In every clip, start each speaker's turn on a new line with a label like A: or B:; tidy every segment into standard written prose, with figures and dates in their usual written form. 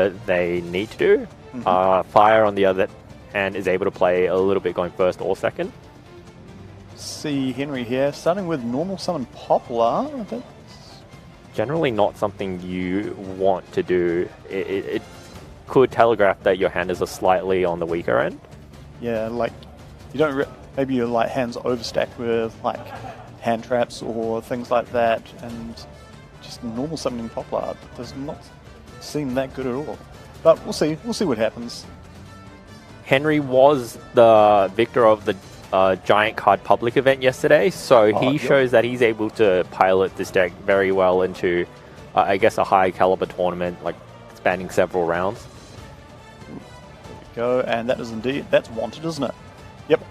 A: whatever they need to do. Fire, on the other hand, is able to play a little bit going first or second.
B: See Henry here, starting with normal summon Poplar. That's
A: generally not something you want to do. It could telegraph that your hand is slightly on the weaker end.
B: Yeah, like you don't. Maybe your like hands overstacked with like hand traps or things like that, and just normal summoning Poplar does not seem that good at all. But we'll see. We'll see what happens.
A: Henry was the victor of the Giant Card Public event yesterday, so he shows that he's able to pilot this deck very well into, I guess, a high caliber tournament, like spanning several rounds.
B: There we go, and that is indeed, that's wanted, isn't it? Yep.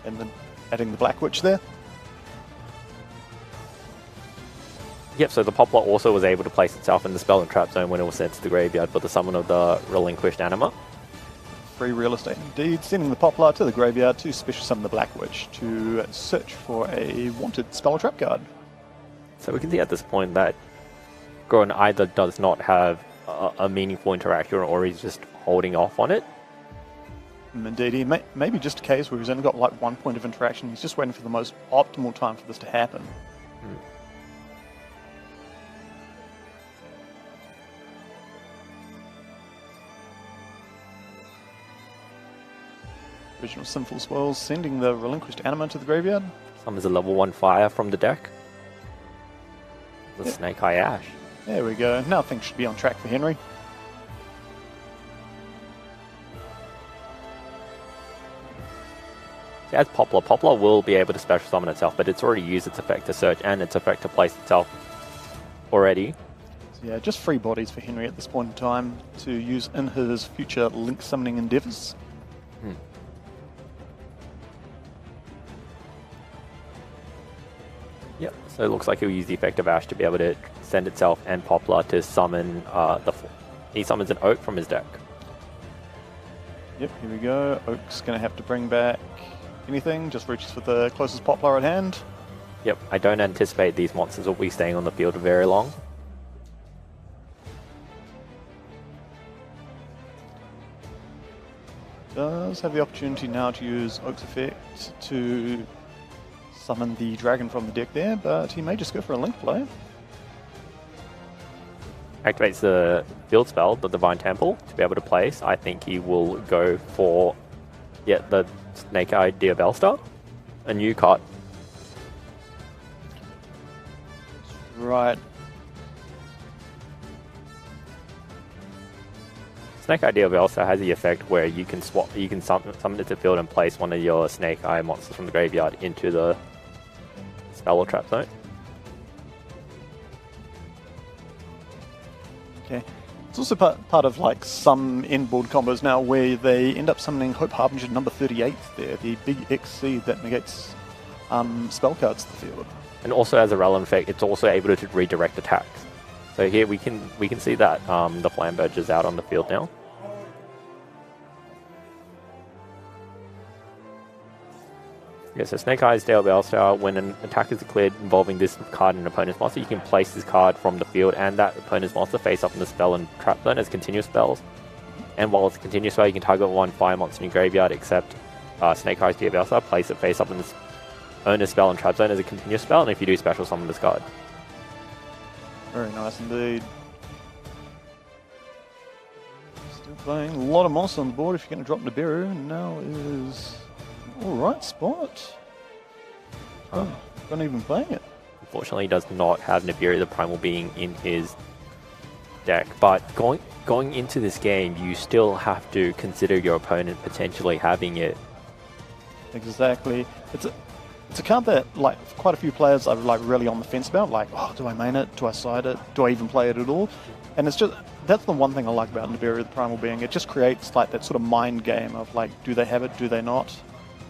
B: And then adding the Black Witch there.
A: Yep, so the Poplar also was able to place itself in the spell and trap zone when it was sent to the graveyard for the summon of the relinquished anima.
B: Free real estate indeed, sending the Poplar to the graveyard to special summon the Black Witch to search for a wanted spell or trap card.
A: So we can see at this point that Goran either does not have a meaningful interaction or he's just holding off on it.
B: Indeed, he maybe just a case where he's only got like 1 point of interaction, he's just waiting for the most optimal time for this to happen. Original Sinful Swirls, sending the relinquished anima to the graveyard.
A: Summons a level 1 fire from the deck. The Snake Eye Ash.
B: There we go. Now things should be on track for Henry.
A: So as Poplar will be able to special summon itself, but it's already used its effect to search and its effect to place itself already.
B: So yeah, just free bodies for Henry at this point in time to use in his future link summoning endeavors.
A: Yep, so it looks like he'll use the effect of Ash to be able to send itself and Poplar to summon he summons an Oak from his deck.
B: Yep, here we go. Oak's going to have to bring back anything, just reaches for the closest Poplar at hand.
A: Yep, I don't anticipate these monsters will be staying on the field very long.
B: Does have the opportunity now to use Oak's effect to summon the dragon from the deck there, but he may just go for a link play.
A: Activates the field spell, the Divine Temple, to be able to place. I think he will go for the Snake Eye Diabellstar, a new card.
B: Right.
A: Snake Eye Diabellstar has the effect where you can summon it to field and place one of your Snake Eye monsters from the graveyard into the spell or trap zone.
B: Okay. It's also part of like some in-board combos now where they end up summoning Hope Harbinger number 38 there, the big XC that negates spell cards to the field.
A: And also as a relevant effect, it's also able to redirect attacks. So here we can see that the Flamberge is out on the field now. Yeah, so Snake Eye's Diabellstar, when an attack is declared involving this card in an opponent's monster, you can place this card from the field and that opponent's monster face up in the spell and trap zone as continuous spells. And while it's a continuous spell, you can target one fire monster in your graveyard, except Snake Eye's Diabellstar, place it face up in the owner's spell and trap zone as a continuous spell, and if you do, special summon this card.
B: Very nice indeed. Still playing a lot of monsters on the board if you're going to drop Nibiru. Now is alright spot. Not even playing it.
A: Unfortunately, he does not have Nibiru the Primal Being in his deck, but going into this game, you still have to consider your opponent potentially having it.
B: Exactly. It's a card that like quite a few players are like really on the fence about, like, oh, do I main it? Do I side it? Do I even play it at all? And it's just, that's the one thing I like about Nibiru the Primal Being. It just creates like that sort of mind game of like, do they have it? Do they not?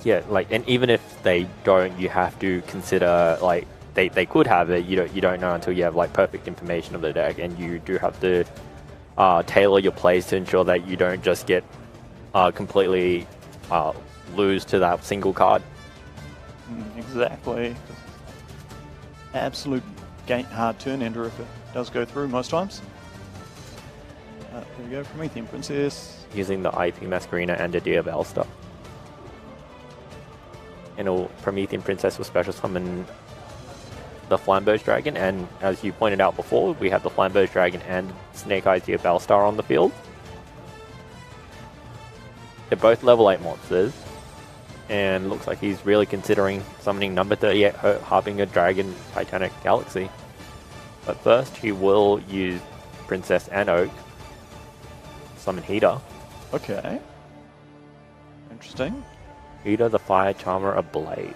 A: Yeah, like, and even if they don't, you have to consider like they could have it. You don't know until you have like perfect information of the deck, and you do have to tailor your plays to ensure that you don't just get completely lose to that single card.
B: Exactly. Absolute hard turn ender if it does go through most times. There we go, Promethean Princess.
A: Using the IP Masquerena and the Diabell stuff. And Promethean Princess will special summon the Flamberge Dragon, and as you pointed out before, we have the Flamberge Dragon and Snake Eyes Diabell Star on the field. They're both level 8 monsters, and looks like he's really considering summoning number 38 Harbinger Dragon Titanic Galaxy. But first, he will use Princess and Oak, summon Heater.
B: Okay. Interesting.
A: Heater, the Fire Charmer Ablaze.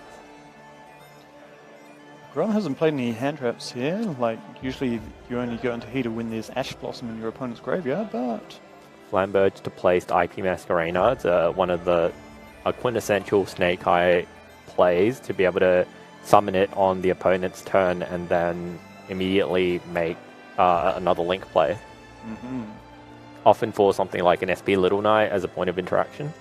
B: Grom hasn't played any hand traps here. Like, usually you only go into Heater when there's Ash Blossom in your opponent's graveyard, but...
A: Flamberge to place the IP Masquerena. It's one of the quintessential Snake Eye plays to be able to summon it on the opponent's turn and then immediately make another Link play. Often for something like an SP Little Knight as a point of interaction.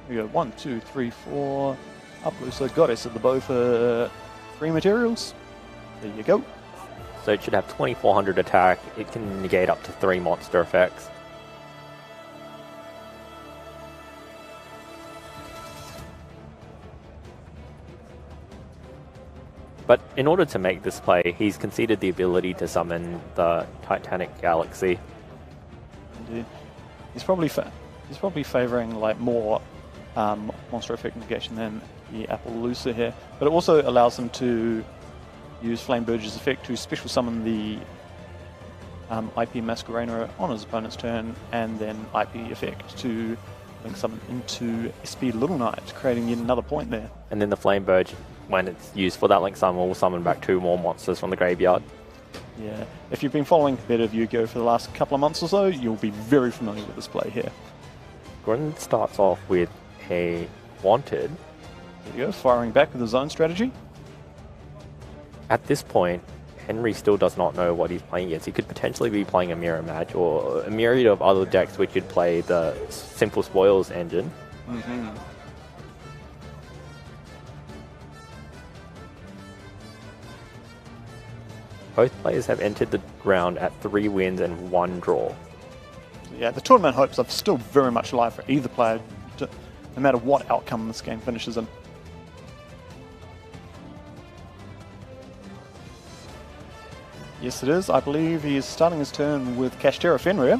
B: We go 1, 2, 3, 4. Uplucer, Goddess at the bow for 3 materials. There you go.
A: So it should have 2400 attack. It can negate up to 3 monster effects. But in order to make this play, he's conceded the ability to summon the Titanic Galaxy.
B: Indeed. He's probably favouring like more monster effect negation than the Appaloosa here, but it also allows him to use Flamberge's effect to special summon the IP Masquerena on his opponent's turn, and then IP effect to link summon into SP Little Knight, creating yet another point there.
A: And then the Flamberge, when it's used for that link summon, will summon back 2 more monsters from the graveyard.
B: Yeah, if you've been following competitive Yu-Gi-Oh! For the last couple of months or so, you'll be very familiar with this play here.
A: Gordon starts off with a Wanted.
B: There you go, firing back with his own strategy.
A: At this point, Henry still does not know what he's playing yet. So he could potentially be playing a mirror match or a myriad of other decks which could play the Simple Spoils engine. Both players have entered the round at 3 wins and 1 draw.
B: Yeah, the tournament hopes are still very much alive for either player, no matter what outcome this game finishes in. Yes, it is. I believe he is starting his turn with Kashtira Fenrir.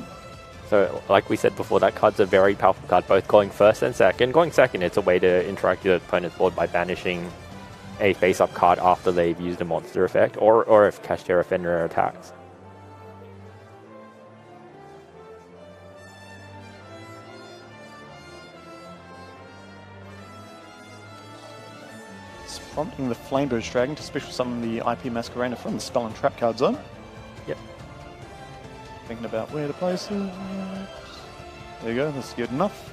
A: So, like we said before, that card's a very powerful card, both going first and second. Going second, it's a way to interact with your opponent's board by banishing a face-up card after they've used a monster effect, or if Kashtira Fenrir attacks.
B: It's prompting the Flamberge Dragon to special summon the IP Masquerena from the Spell and Trap card zone.
A: Yep.
B: Thinking about where to place it. There you go, that's good enough.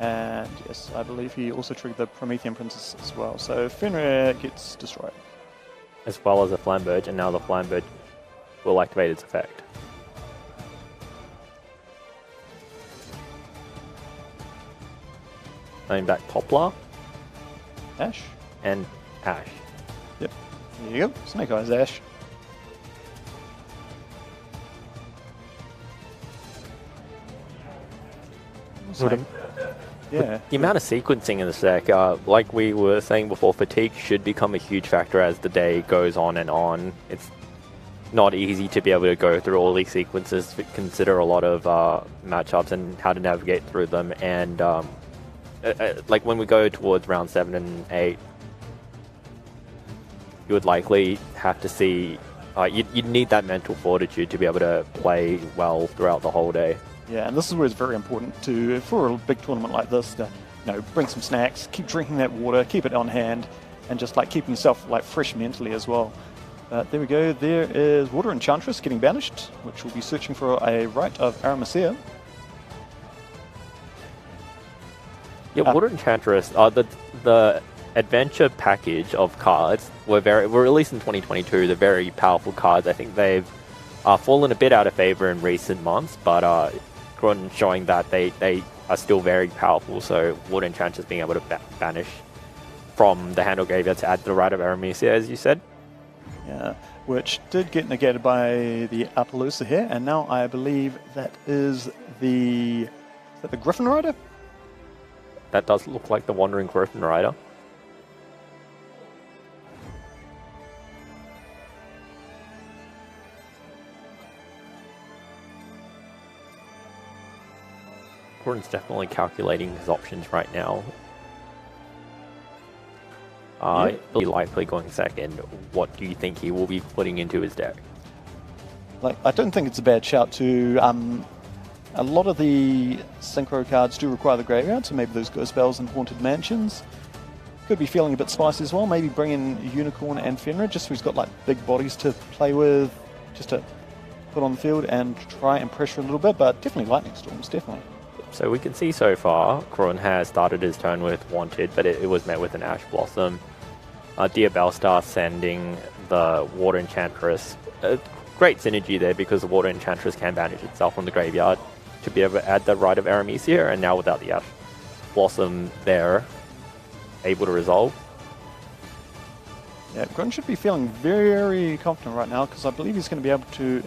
B: And yes, I believe he also triggered the Promethean Princess as well. So Fenrir gets destroyed.
A: As well as a Flamberge, and now the Flamberge will activate its effect. Going back Poplar.
B: Ash.
A: And Ash.
B: Yep. There you go. Snake Eyes Ash. Yeah.
A: The amount of sequencing in this deck, like we were saying before, fatigue should become a huge factor as the day goes on and on. It's not easy to be able to go through all these sequences, consider a lot of matchups and how to navigate through them. And like when we go towards round 7 and 8, you would likely have to see, you'd need that mental fortitude to be able to play well throughout the whole day.
B: Yeah, and this is where it's very important to, for a big tournament like this, to bring some snacks, keep drinking that water, keep it on hand, and just like keeping yourself like fresh mentally as well. There we go. There is Water Enchantress getting banished, which will be searching for a Rite of Aramesir.
A: Yeah, Water Enchantress. The adventure package of cards were released in 2022. They're very powerful cards. I think they've fallen a bit out of favor in recent months, but showing that they are still very powerful. So Water Enchantress being able to banish from the hand or graveyard to add the Rite of Aramesir, as you said.
B: Yeah, which did get negated by the Appaloosa here, and now I believe that is the Griffin Rider?
A: That does look like the Wandering Griffin Rider. Gordon's definitely calculating his options right now. He'll be likely going second. What do you think he will be putting into his deck?
B: Like, I don't think it's a bad shout to... a lot of the Synchro cards do require the graveyard, so maybe those Ghost Bells and Haunted Mansions. Could be feeling a bit spicy as well. Maybe bring in Unicorn and Fenrir, just so he's got like big bodies to play with, just to put on the field and try and pressure a little bit, but definitely Lightning Storms, definitely.
A: So we can see so far, Kron has started his turn with Wanted, but it was met with an Ash Blossom. Dear Bellstar sending the Water Enchantress. Great synergy there because the Water Enchantress can banish itself from the graveyard to be able to add the Rite of Aramesia, and now without the Ash Blossom there, able to resolve.
B: Yeah, Grun should be feeling very confident right now because I believe he's going to be able to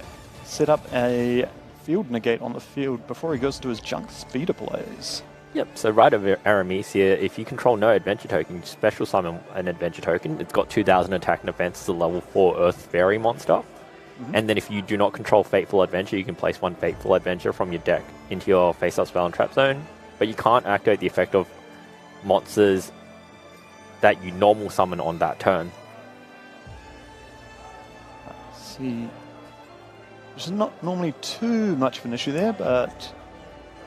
B: set up a field negate on the field before he goes to his junk speeder plays.
A: Yep, so Rite of Aramesia, if you control no adventure token, you special summon an adventure token. It's got 2000 attack and defense as a level 4 Earth Fairy monster. And then if you do not control Fateful Adventure, you can place one Fateful Adventure from your deck into your face-up spell and trap zone. But you can't activate the effect of monsters that you normal summon on that turn.
B: Let's see. Which is not normally too much of an issue there, but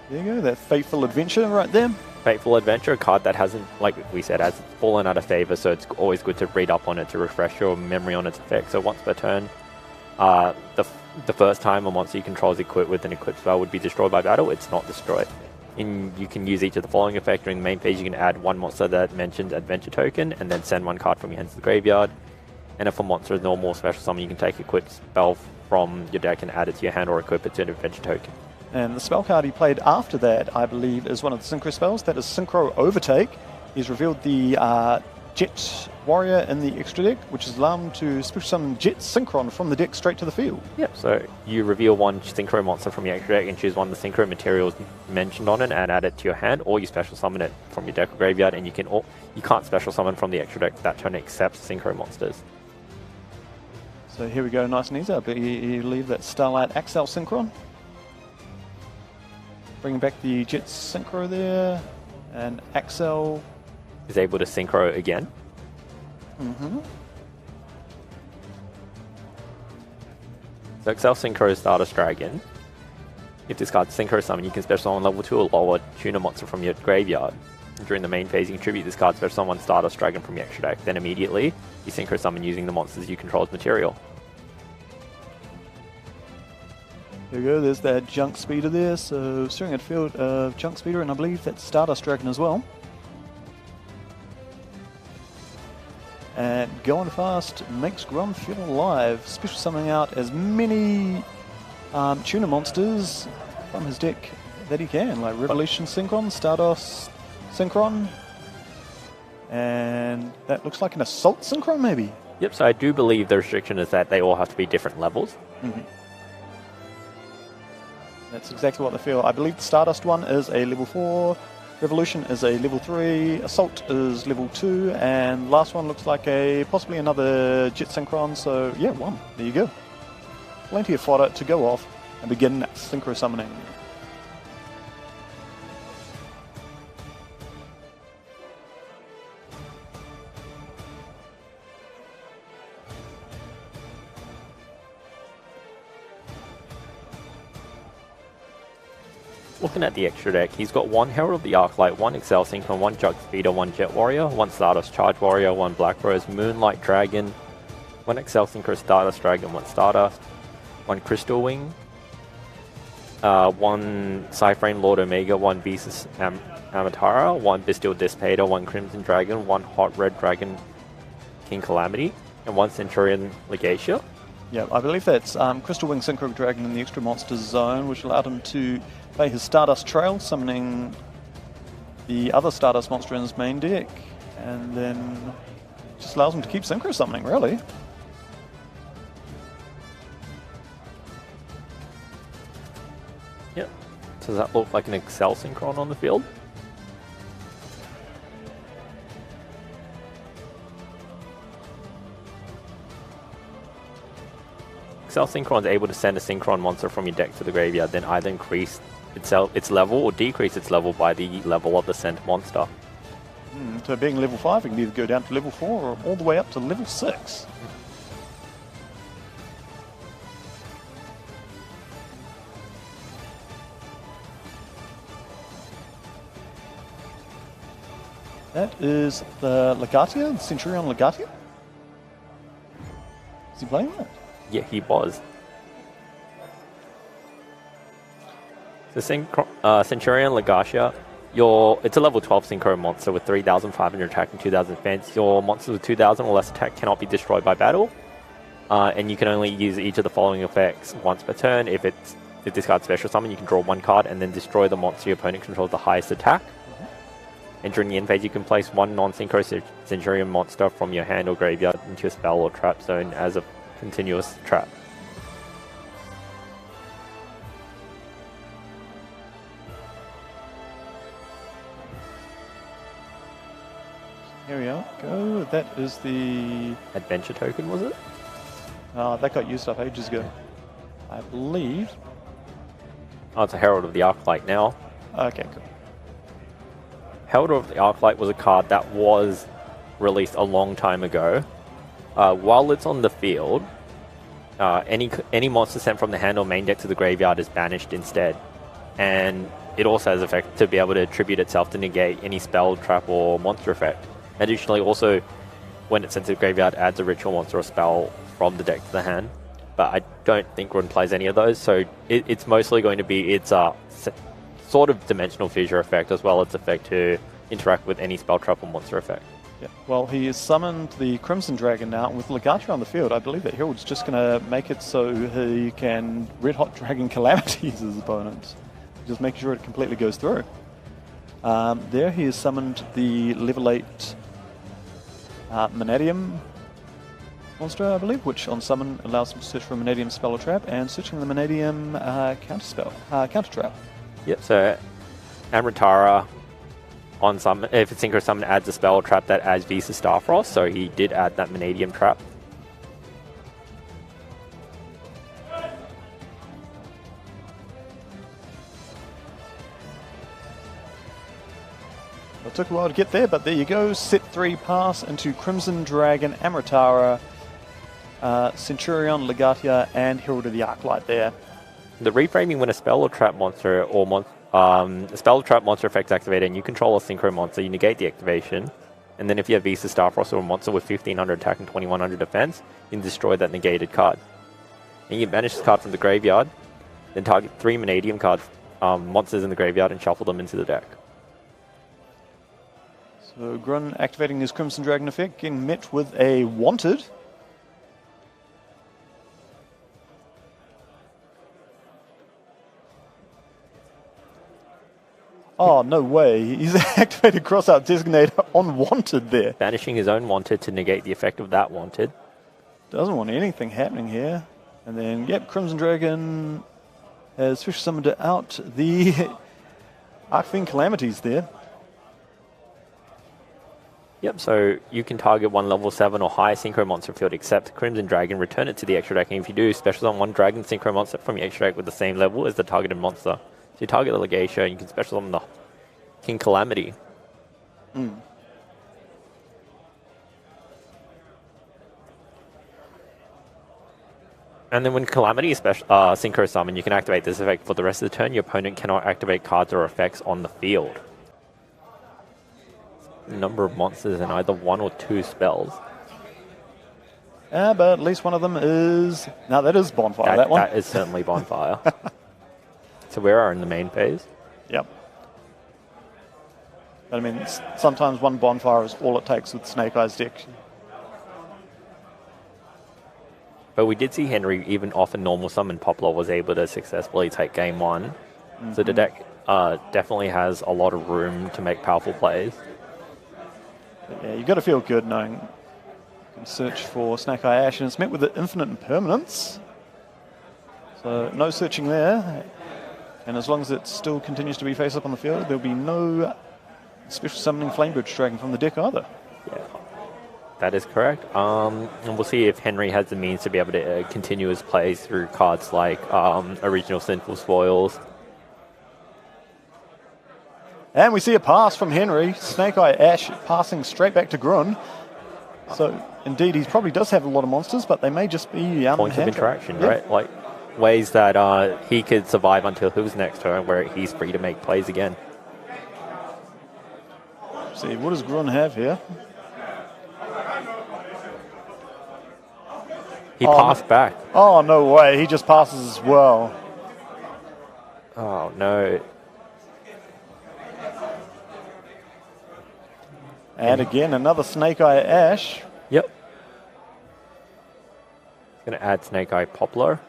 B: there you go, that Fateful Adventure right there.
A: Fateful Adventure, a card that hasn't, like we said, has fallen out of favor, so it's always good to read up on it to refresh your memory on its effect. So once per turn, the first time a monster you control is equipped with an equipped spell would be destroyed by battle, it's not destroyed. You can use each of the following effects. During the main phase, you can add one monster that mentions adventure token, and then send one card from your hands to the graveyard. And if a monster is normal or special summon, you can take equipped spell from your deck and add it to your hand or equip it to an adventure token. And
B: the spell card he played after that, I believe, is one of the Synchro spells. That is Synchro Overtake. He's revealed the Jet Warrior in the extra deck, which is allowed him to special summon Jet Synchron from the deck straight to the field.
A: Yep, so you reveal one Synchro monster from your extra deck and choose one of the Synchro materials mentioned on it and add it to your hand, or you special summon it from your deck or graveyard, and you can't special summon from the extra deck that turn except Synchro monsters.
B: So here we go, nice and easy. I bet you leave that Starlight Axel Synchron. Bringing back the Jet Synchro there, and Axel
A: is able to Synchro again. So Axel Synchro Stardust Dragon. If this card's Synchro summon, you can special summon level 2 or lower tuner monster from your graveyard. During the main phase, you contribute this card special summon Stardust Dragon from your extra deck. Then immediately, you Synchro summon using the monsters you control as material.
B: There we go, there's that Junk Speeder there, so staring at a field of Junk Speeder, and I believe that's Stardust Dragon as well. And going fast makes Grum feel alive, special summoning out as many tuner monsters from his deck that he can, like Revolution Synchron, Stardust Synchron, and that looks like an Assault Synchron maybe?
A: Yep, so I do believe the restriction is that they all have to be different levels.
B: That's exactly what they feel. I believe the Stardust one is a level 4, Revolution is a level 3, Assault is level 2, and last one looks like possibly another Jet Synchron, so yeah, 1. There you go. Plenty of fodder to go off and begin Synchro summoning.
A: Looking at the extra deck, he's got one Herald of the Arclight, one Excel Synchron, one Jug Speeder, one Jet Warrior, one Stardust Charge Warrior, one Black Rose Moonlight Dragon, one Excel Synchro Stardust Dragon, one Stardust, one Crystal Wing, one Cyframe Lord Omega, one Beast Amatara, one Bestial Dissipator, one Crimson Dragon, one Hot Red Dragon King Calamity, and one Centurion Legatia.
B: Yeah, I believe that's Crystal Wing Synchro Dragon in the extra monsters zone, which allowed him to play his Stardust Trail, summoning the other Stardust monster in his main deck, and then just allows him to keep Synchro summoning, really.
A: Yep. Does that look like an Excel Synchron on the field? Excel Synchron is able to send a Synchron monster from your deck to the graveyard, then either increase its level or decrease its level by the level of the sent monster.
B: So being level 5, it can either go down to level 4 or all the way up to level 6. That is the Legatia, the Centurion Legatia. Is he playing that?
A: Yeah, he was. The Centurion Legatia, it's a level 12 Synchro monster with 3,500 attack and 2,000 defense. Your monsters with 2,000 or less attack cannot be destroyed by battle. And you can only use each of the following effects once per turn. If discard special summon, you can draw 1 card and then destroy the monster your opponent controls the highest attack. And during the end phase, you can place 1 non-Synchro Centurion monster from your hand or graveyard into a spell or trap zone as a continuous trap.
B: Here we go. That is the
A: Adventure token, was it?
B: that got used up ages ago, I believe.
A: Oh, it's a Herald of the Arclight now.
B: Okay, cool.
A: Herald of the Arclight was a card that was released a long time ago. While it's on the field, any monster sent from the hand or main deck to the graveyard is banished instead. And it also has effect to be able to attribute itself to negate any spell, trap, or monster effect. Additionally, also, when it's sent to the graveyard, adds a ritual monster or spell from the deck to the hand. But I don't think Run plays any of those, so it's mostly going to be its sort of dimensional fissure effect, as well as effect to interact with any spell, trap, or monster effect.
B: Yeah. Well, he has summoned the Crimson Dragon now, and with Legatia on the field, I believe that Herald's just going to make it so he can Red Hot Dragon Calamities his opponents. Just making sure it completely goes through. There he has summoned the level 8 Manadium monster, I believe, which on summon allows him to search for a Manadium spell or trap, and searching the Manadium counter trap.
A: Yep, so Amritara on summon, if it's Synchro Summon, adds a spell or trap that adds Visa Starfrost, so he did add that Manadium trap.
B: It took a while to get there, but there you go. Set 3 pass into Crimson Dragon, Amritara, Centurion, Legatia, and Herald of the Arclight there.
A: The reframing when a spell or trap monster or a spell or trap monster effects activated and you control a Synchro monster, you negate the activation. And then if you have Visa Starfrost or a monster with 1,500 attack and 2,100 defense, you can destroy that negated card. And you can banish this card from the graveyard, then target 3 Manadium cards, monsters in the graveyard, and shuffle them into the deck.
B: So Grun activating his Crimson Dragon effect, getting met with a Wanted. Oh, no way. He's activated Crossout Designator on Wanted there.
A: Banishing his own Wanted to negate the effect of that Wanted.
B: Doesn't want anything happening here. And then, yep, Crimson Dragon has special summoned out the Arcfiend Calamities there.
A: Yep, so you can target 1 level 7 or higher Synchro monster field except Crimson Dragon, return it to the extra deck, and if you do, special summon 1 Dragon Synchro monster from your extra deck with the same level as the targeted monster. So you target the Legatia, and you can special summon the King Calamity.
B: Mm.
A: And then when Calamity is Synchro Summon, you can activate this effect for the rest of the turn. Your opponent cannot activate cards or effects on the field. Number of monsters and either 1 or 2 spells.
B: But at least one of them is... No, that is Bonfire, that one.
A: That is certainly Bonfire. So we are in the main phase.
B: Yep. But I mean, sometimes 1 Bonfire is all it takes with Snake Eyes deck.
A: But we did see Henry, even off a normal summon, Poplar was able to successfully take game 1. Mm-hmm. So the deck definitely has a lot of room to make powerful plays.
B: But yeah, you've got to feel good knowing you can search for Snake Eye Ash, and it's met with the Infinite Impermanence. So no searching there. And as long as it still continues to be face up on the field, there'll be no special summoning Flamebridge Dragon from the deck either.
A: Yeah, that is correct. And we'll see if Henry has the means to be able to continue his plays through cards like Original Sinful Spoils.
B: And we see a pass from Henry. Snake Eye Ash passing straight back to Grun. So, indeed, he probably does have a lot of monsters, but they may just be...
A: points of interaction, right? Like, ways that he could survive until his next turn where he's free to make plays again.
B: Let's see, what does Grun have here?
A: He passed back.
B: Oh, no way. He just passes as well.
A: Oh, no.
B: And again, another Snake Eye Ash.
A: Yep. Going to add Snake Eye Poplar.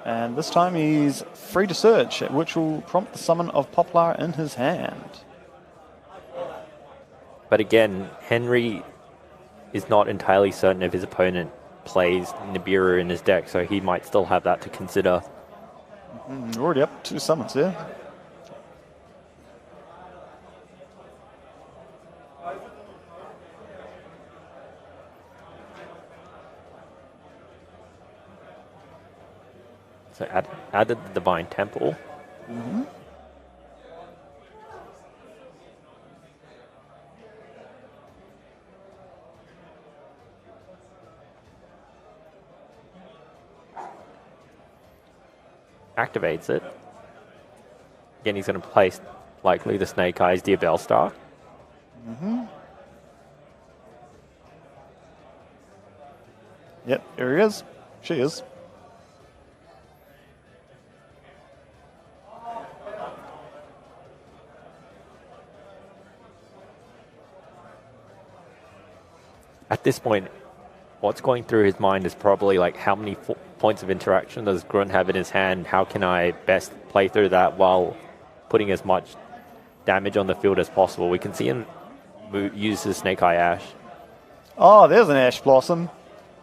B: And this time he's free to search, which will prompt the summon of Poplar in his hand.
A: But again, Henry is not entirely certain if his opponent plays Nibiru in his deck, so he might still have that to consider.
B: Already up 2 summons here.
A: So added the Divine Temple. Activates it. Again, he's going to place likely the Snake Eyes Diabell Star.
B: Yep, here he is. She is.
A: At this point, what's going through his mind is probably like, how many points of interaction does Grun have in his hand? How can I best play through that while putting as much damage on the field as possible? We can see him use his Snake Eye Ash.
B: Oh, there's an Ash Blossom.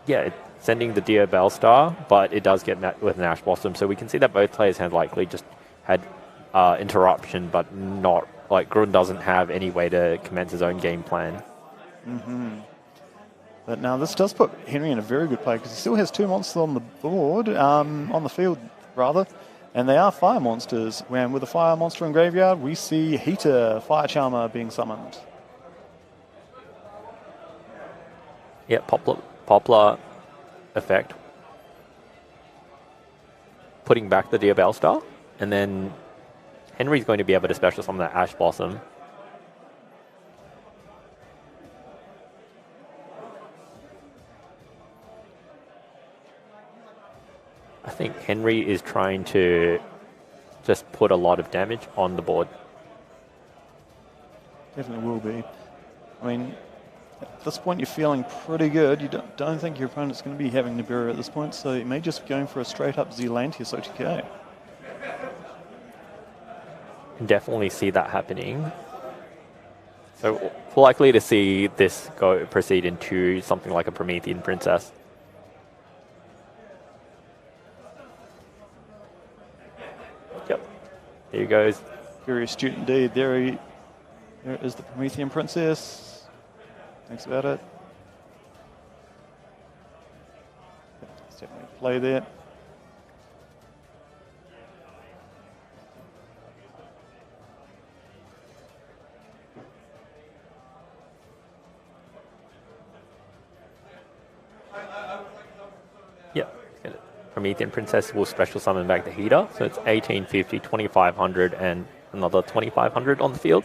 A: Yeah, sending the Diabell Star, but it does get met with an Ash Blossom. So we can see that both players had likely just had interruption, but not, like, Grun doesn't have any way to commence his own game plan.
B: But now this does put Henry in a very good play because he still has 2 monsters on the board, on the field rather, and they are fire monsters. When with a fire monster in graveyard, we see Heater, Fire Charmer being summoned.
A: Yeah, Poplar effect. Putting back the Diabell Star, and then Henry's going to be able to special summon that Ash Blossom. I think Henry is trying to just put a lot of damage on the board.
B: Definitely will be. I mean, at this point you're feeling pretty good. You don't think your opponent's going to be having Nibiru at this point, so you may just be going for a straight up Zealantius OTK.
A: Can definitely see that happening. So we're likely to see this proceed into something like a Promethean Princess. Yep. There he goes.
B: Very astute indeed. There is the Promethean Princess. Thinks about it. Let's definitely play there.
A: Yep. Promethean Princess will special summon back the Heater. So it's 1850, 2500, and another 2500 on the field.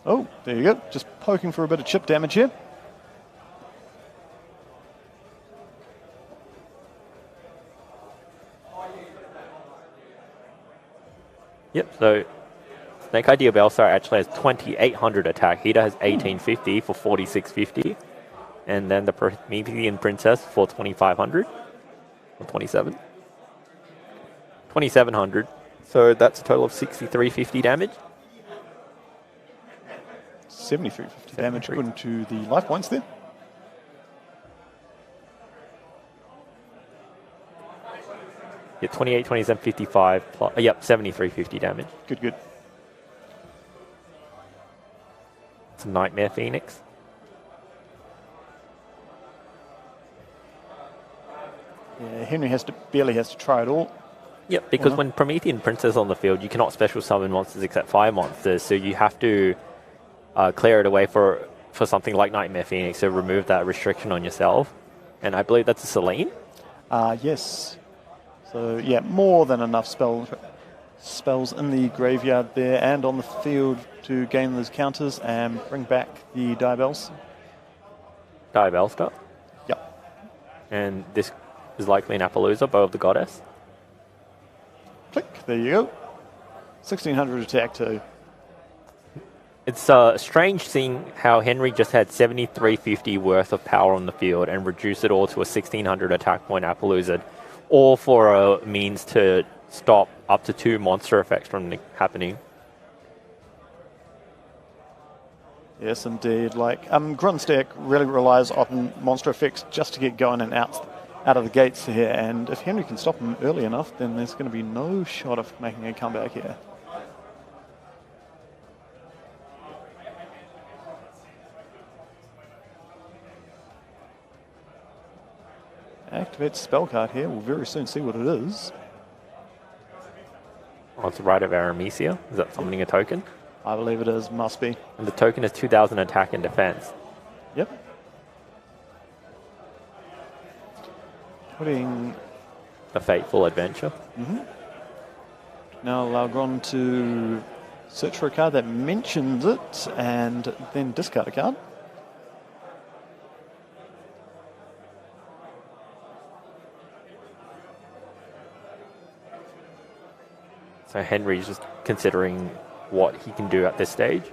B: Oh, there you go. Just poking for a bit of chip damage here.
A: Yep, so Snake Eye Diabell Star actually has 2800 attack. Heater has 1850 for 4650. And then the Promethean Princess for 2500. Or 27. 2700. So that's a total of 6350 damage.
B: 7350 damage according to the life points there.
A: Yeah, 28, 27, 55. Plus, yep, 7350 damage.
B: Good, good.
A: It's a Nightmare Phoenix.
B: Yeah, Henry barely has to try it all.
A: Yep, because when Promethean Princess is on the field, you cannot special summon monsters except fire monsters, so you have to clear it away for something like Nightmare Phoenix to remove that restriction on yourself. And I believe that's a Selene?
B: Yes. So, yeah, more than enough spells in the graveyard there and on the field to gain those counters and bring back the Diabellstar.
A: Diabellstar?
B: Yep.
A: And this is likely an Appaloosa, Bow of the Goddess.
B: Click, there you go. 1600 attack too.
A: It's strange seeing how Henry just had 7350 worth of power on the field and reduced it all to a 1600 attack point Appaloosa, all for a means to stop up to 2 monster effects from happening.
B: Yes, indeed. Like, Grunt's deck really relies on monster effects just to get going and out of the gates here, and if Henry can stop him early enough, then there's going to be no shot of making a comeback here. Activate spell card here. We'll very soon see what it is.
A: Oh, it's Rite of Aramesia. Is that summoning a token?
B: I believe it is. Must be.
A: And the token is 2000 attack and defense.
B: Yep. Putting
A: a Fateful Adventure.
B: Now allow Gron to search for a card that mentions it and then discard a card.
A: So Henry's just considering what he can do at this stage.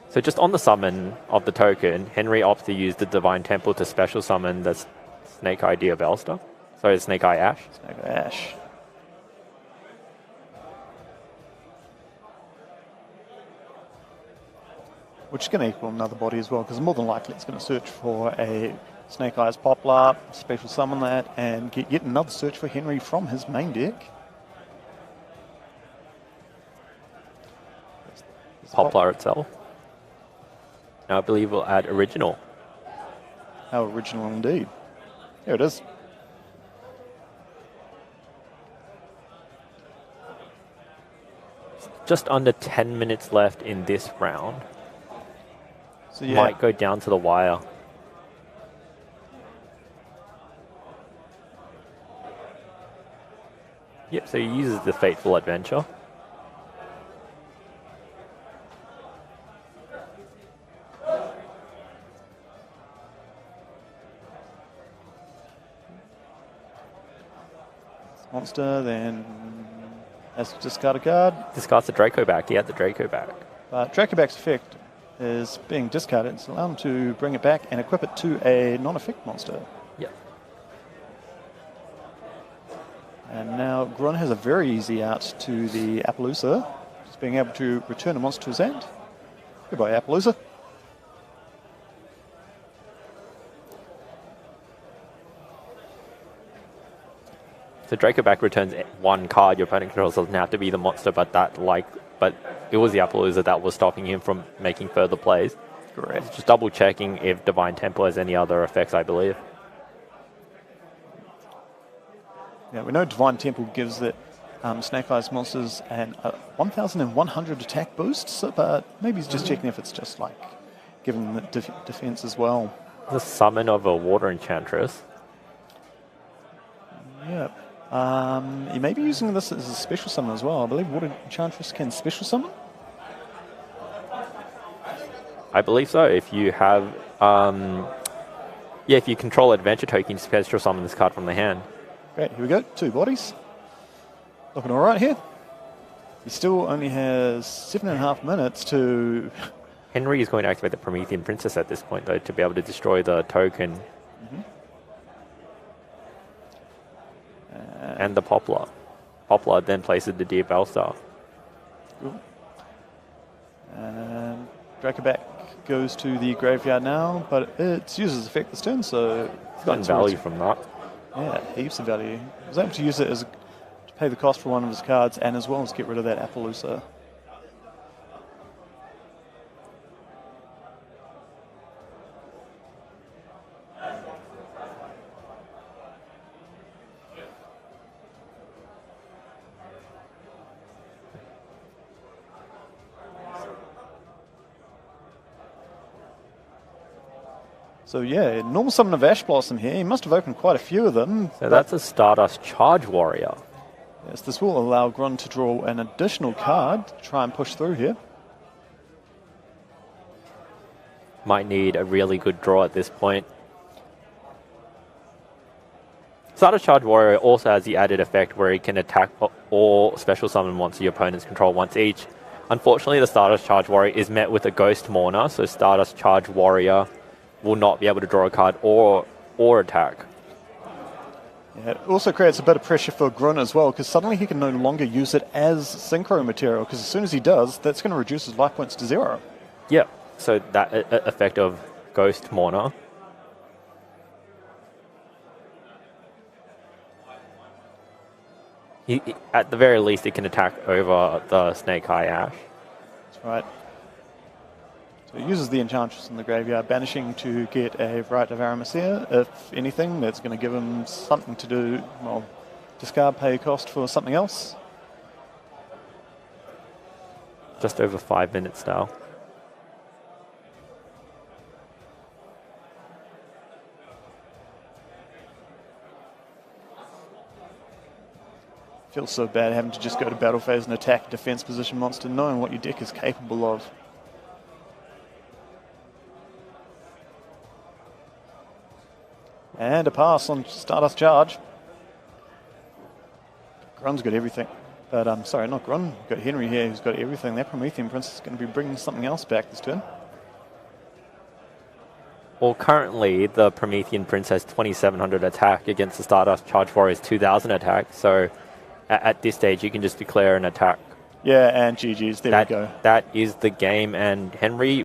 A: So just on the summon of the token, Henry opts to use the Divine Temple to special summon the Snake Eye Diabellstar. Sorry, Snake Eye Ash.
B: Snake Eye Ash. Which is going to equal another body as well, because more than likely it's going to search for a Snake Eyes Poplar, special summon that, and get yet another search for Henry from his main deck.
A: Poplar itself. Now I believe we'll add Original.
B: How original indeed. Here it is.
A: Just under 10 minutes left in this round.
B: So yeah.
A: Might go down to the wire. Yep, so he uses the Fateful Adventure.
B: Monster, then has to discard a card.
A: Discards the Draco back. He had the Draco back.
B: Draco back's effect is being discarded. It's allowed him to bring it back and equip it to a non-effect monster.
A: Yep.
B: And now Gron has a very easy out to the Appaloosa, just being able to return a monster to his hand. Goodbye, Appaloosa.
A: So Draco back returns 1 card your opponent controls. Doesn't have to be the monster, but it was the Appaloosa that was stopping him from making further plays.
B: Correct.
A: Just double checking if Divine Temple has any other effects, I believe.
B: Yeah, we know Divine Temple gives that Snake Eyes monsters an 1,100 attack boost, so, but maybe he's just checking if it's just like giving the defense as well.
A: The summon of a Water Enchantress.
B: Yeah. You may be using this as a special summon as well. I believe Water Enchantress can special summon.
A: I believe so. If you have, if you control Adventure token, special summon this card from the hand.
B: Great, here we go. 2 bodies. Looking all right here. He still only has 7.5 minutes to...
A: Henry is going to activate the Promethean Princess at this point, though, to be able to destroy the token. And the Poplar. Poplar then places the Deer Bellstar.
B: Cool. And Dracoback goes to the graveyard now, but it's uses effect this turn, so
A: It's gotten value from that.
B: Yeah, heaps of value. He was able to use it to pay the cost for one of his cards and as well as get rid of that Appaloosa. So yeah, normal summon of Ash Blossom here. He must have opened quite a few of them.
A: So that's a Stardust Charge Warrior.
B: Yes, this will allow Grun to draw an additional card to try and push through here.
A: Might need a really good draw at this point. Stardust Charge Warrior also has the added effect where he can attack or special summon monsters your opponents control once each. Unfortunately, the Stardust Charge Warrior is met with a Ghost Mourner, so Stardust Charge Warrior will not be able to draw a card or attack.
B: Yeah, it also creates a bit of pressure for Grun as well, because suddenly he can no longer use it as Synchro material, because as soon as he does, that's going to reduce his life points to 0.
A: Yeah, so that effect of Ghost Mourner. At the very least, it can attack over the Snake Eye Ash.
B: That's right. So he uses the Enchantress in the graveyard, banishing to get a Rite of Aramesia. If anything, that's going to give him something to do. Well, discard, pay cost for something else.
A: Just over 5 minutes now.
B: Feels so bad having to just go to battle phase and attack a defense position monster, knowing what your deck is capable of. And a pass on Stardust Charge. Grun's got everything. But I'm sorry, not Grun. We've got Henry here who's got everything. That Promethean Prince is going to be bringing something else back this turn.
A: Well, currently, the Promethean Prince has 2,700 attack against the Stardust Charge Warrior's 2,000 attack. So at this stage, you can just declare an attack.
B: Yeah, and GG's. There we go.
A: That is the game, and Henry